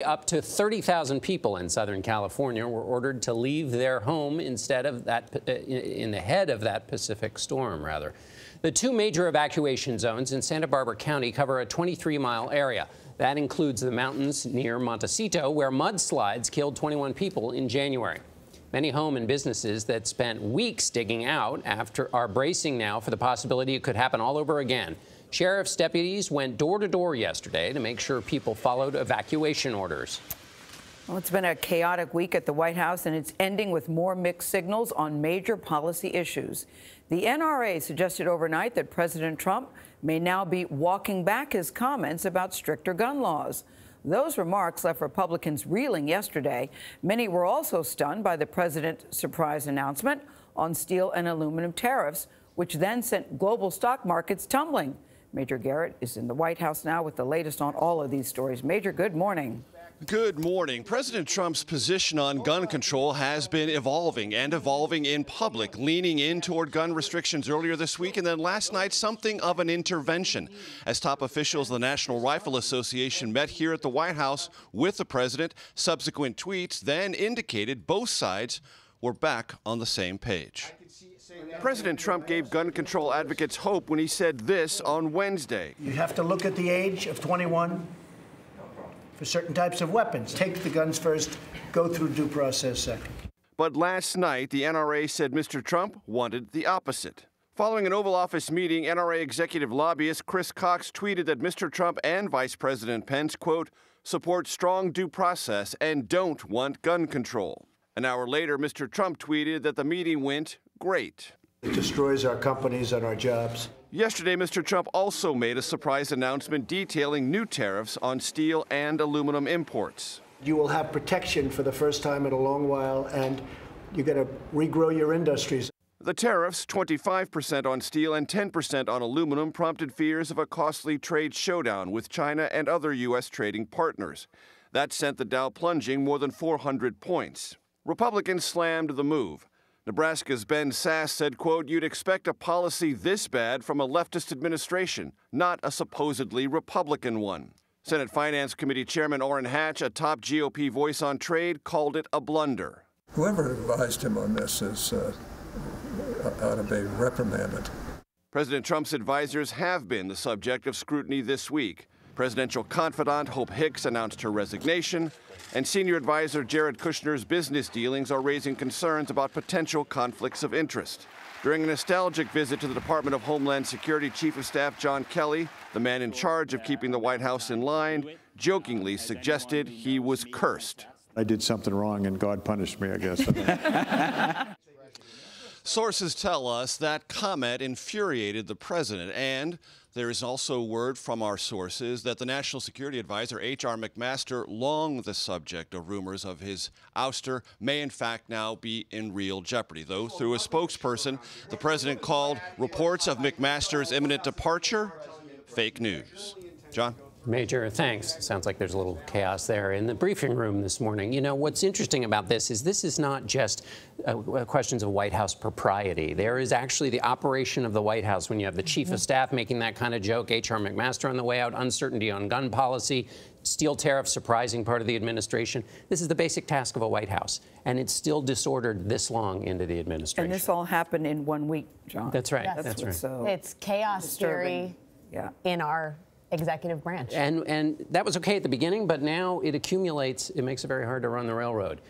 Up to 30,000 people in Southern California were ordered to leave their home instead of that in the head of that Pacific storm, rather. The two major evacuation zones in Santa Barbara County cover a 23-mile area. That includes the mountains near Montecito, where mudslides killed 21 people in January. Many home and businesses that spent weeks digging out are bracing now for the possibility it could happen all over again. Sheriff's deputies went door to door yesterday to make sure people followed evacuation orders. Well, it's been a chaotic week at the White House, and it's ending with more mixed signals on major policy issues. The NRA suggested overnight that President Trump may now be walking back his comments about stricter gun laws. Those remarks left Republicans reeling yesterday. Many were also stunned by the president's surprise announcement on steel and aluminum tariffs, which then sent global stock markets tumbling. Major Garrett is in the White House now with the latest on all of these stories. Major, good morning. Good morning. President Trump's position on gun control has been evolving in public, leaning in toward gun restrictions earlier this week, and then last night something of an intervention. As top officials of the National Rifle Association met here at the White House with the president, subsequent tweets then indicated both sides were back on the same page. President Trump gave gun control advocates hope when he said this on Wednesday. You have to look at the age of 21 for certain types of weapons. Take the guns first, go through due process second. But last night, the NRA said Mr. Trump wanted the opposite. Following an Oval Office meeting, NRA executive lobbyist Chris Cox tweeted that Mr. Trump and Vice President Pence, quote, support strong due process and don't want gun control. An hour later, Mr. Trump tweeted that the meeting went great. It destroys our companies and our jobs. Yesterday, Mr. Trump also made a surprise announcement detailing new tariffs on steel and aluminum imports. You will have protection for the first time in a long while, and you're going to regrow your industries. The tariffs, 25% on steel and 10% on aluminum, prompted fears of a costly trade showdown with China and other U.S. trading partners. That sent the Dow plunging more than 400 points. Republicans slammed the move. Nebraska's Ben Sasse said, quote, you'd expect a policy this bad from a leftist administration, not a supposedly Republican one. Senate Finance Committee Chairman Orrin Hatch, a top GOP voice on trade, called it a blunder. Whoever advised him on this ought to be reprimanded. President Trump's advisors have been the subject of scrutiny this week. Presidential confidant Hope Hicks announced her resignation, and senior advisor Jared Kushner's business dealings are raising concerns about potential conflicts of interest. During a nostalgic visit to the Department of Homeland Security Chief of Staff John Kelly, the man in charge of keeping the White House in line, jokingly suggested he was cursed. I did something wrong and God punished me, I guess. Sources tell us that comment infuriated the president, and there is also word from our sources that the National Security Advisor, H.R. McMaster, long the subject of rumors of his ouster, may in fact now be in real jeopardy. Though through a spokesperson, the president called reports of McMaster's imminent departure fake news. John? Major, thanks. Sounds like there's a little chaos there in the briefing room this morning. You know, what's interesting about this is not just questions of White House propriety. There is actually the operation of the White House when you have the chief of staff making that kind of joke, H.R. McMaster on the way out, uncertainty on gun policy, steel tariffs surprising part of the administration. This is the basic task of a White House, and it's still disordered this long into the administration. And this all happened in 1 week, John. That's right. Yes. That's right. So it's chaos theory in our executive branch. And that was okay at the beginning, but now it accumulates. It makes it very hard to run the railroad.